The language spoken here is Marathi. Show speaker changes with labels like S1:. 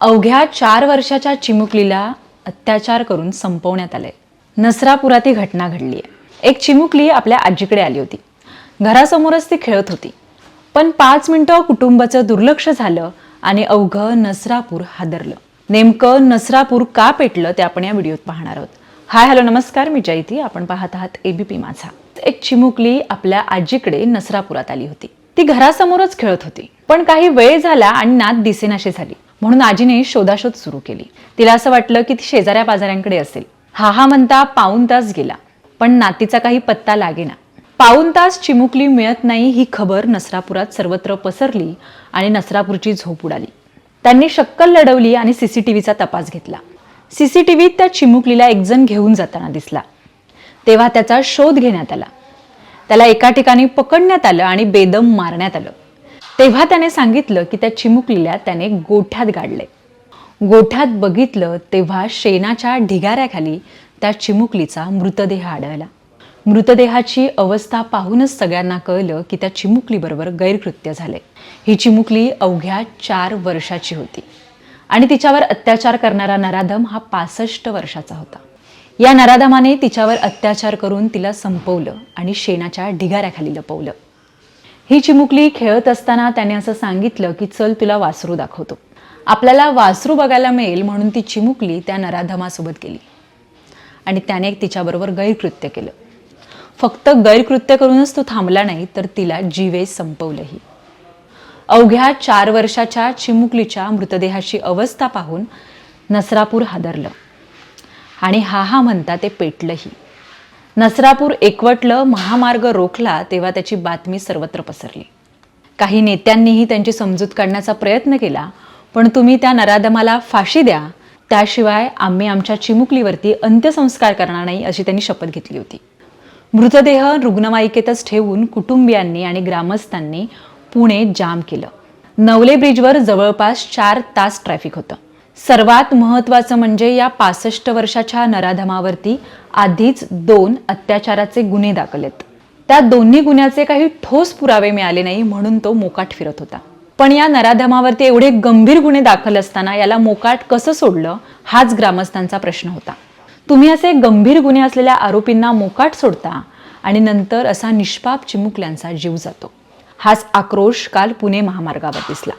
S1: अवघ्या 4 वर्षाच्या चिमुकलीला अत्याचार करून संपवण्यात आले। नसरापुरात ही घटना घडली आहे। एक चिमुकली आपल्या आजीकडे आली होती। घरासमोरच ती खेळत होती, पण 5 मिनिटं कुटुंबाचं दुर्लक्ष झालं आणि अवघं नसरापूर हादरलं। नेमकं नसरापूर का पेटलं ते आपण या व्हिडिओत पाहणार आहोत। हाय हॅलो नमस्कार, मी जयती। आपण पाहत आहात एबीपी माझा। एक चिमुकली आपल्या आजीकडे नसरापुरात आली होती। ती घरासमोरच खेळत होती, पण काही वेळ झाला आणि नात दिसेनाशी झाली, म्हणून आजीने शोधाशोध सुरू केली। तिला असं वाटलं की ती शेजाऱ्या पाजाऱ्यांकडे असेल। हा म्हणता पाऊण तास गेला, पण नातीचा काही पत्ता लागेना। पाऊण तास चिमुकली मिळत नाही ही खबर नसरापुरात सर्वत्र पसरली आणि नसरापूरची झोप उडाली। त्यांनी शक्कल लढवली आणि सीसीटीव्हीचा तपास घेतला। सीसीटीव्हीत त्या चिमुकलीला एक जण घेऊन जाताना दिसला। तेव्हा त्याचा शोध घेण्यात आला। त्याला एका ठिकाणी पकडण्यात आलं आणि बेदम मारण्यात आलं। तेव्हा त्याने सांगितलं की त्या चिमुकलीला त्याने गोठ्यात गाडले। गोठ्यात बघितलं तेव्हा शेणाच्या ढिगाऱ्याखाली त्या चिमुकलीचा मृतदेह आढळला। मृतदेहाची अवस्था पाहूनच सगळ्यांना कळलं की त्या चिमुकलीबरोबर गैरकृत्य झाले। ही चिमुकली अवघ्या 4 वर्षाची होती आणि तिच्यावर अत्याचार करणारा नराधम हा 65 वर्षाचा होता। या नराधमाने तिच्यावर अत्याचार करून तिला संपवलं आणि शेणाच्या ढिगाऱ्याखाली लपवलं। ही चिमुकली खेळत असताना त्याने असं सांगितलं की चल तुला वासरू दाखवतो। आपल्याला वासरू बघायला मिळेल म्हणून ती चिमुकली त्या नराधमासोबत गेली आणि त्याने तिच्याबरोबर गैरकृत्य केलं। फक्त गैरकृत्य करूनच तो थांबला नाही, तर तिला जीवे संपवलंही। अवघ्या 4 वर्षाच्या चिमुकलीच्या मृतदेहाची अवस्था पाहून नसरापूर हादरलं आणि हा म्हणता ते पेटलंही। नसरापूर एकवटलं, महामार्ग रोखला तेव्हा त्याची बातमी सर्वत्र पसरली। काही नेत्यांनीही त्यांची समजूत काढण्याचा प्रयत्न केला, पण तुम्ही त्या नराधमाला फाशी द्या, त्याशिवाय आम्ही आमच्या चिमुकलीवरती अंत्यसंस्कार करणार नाही, अशी त्यांनी शपथ घेतली होती। मृतदेह रुग्णवाहिकेतच ठेवून कुटुंबियांनी आणि ग्रामस्थांनी पुणे जाम केलं। नवले ब्रिजवर जवळपास 4 तास ट्रॅफिक होतं। सर्वात महत्त्वाचं म्हणजे या 65 वर्षाच्या नराधमावरती आधीच 2 अत्याचाराचे गुन्हे दाखल आहेत। त्या दोन्ही गुन्ह्याचे काही ठोस पुरावे मिळाले नाही, म्हणून तो मोकाट फिरत होता। पण या नराधमावरती एवढे गंभीर गुन्हे दाखल असताना याला मोकाट कसं सोडलं, हाच ग्रामस्थांचा प्रश्न होता। तुम्ही असे गंभीर गुन्हे असलेल्या आरोपींना मोकाट सोडता आणि नंतर असा निष्पाप चिमुकल्यांचा जीव जातो। हाच आक्रोश काल पुणे महामार्गावर दिसला।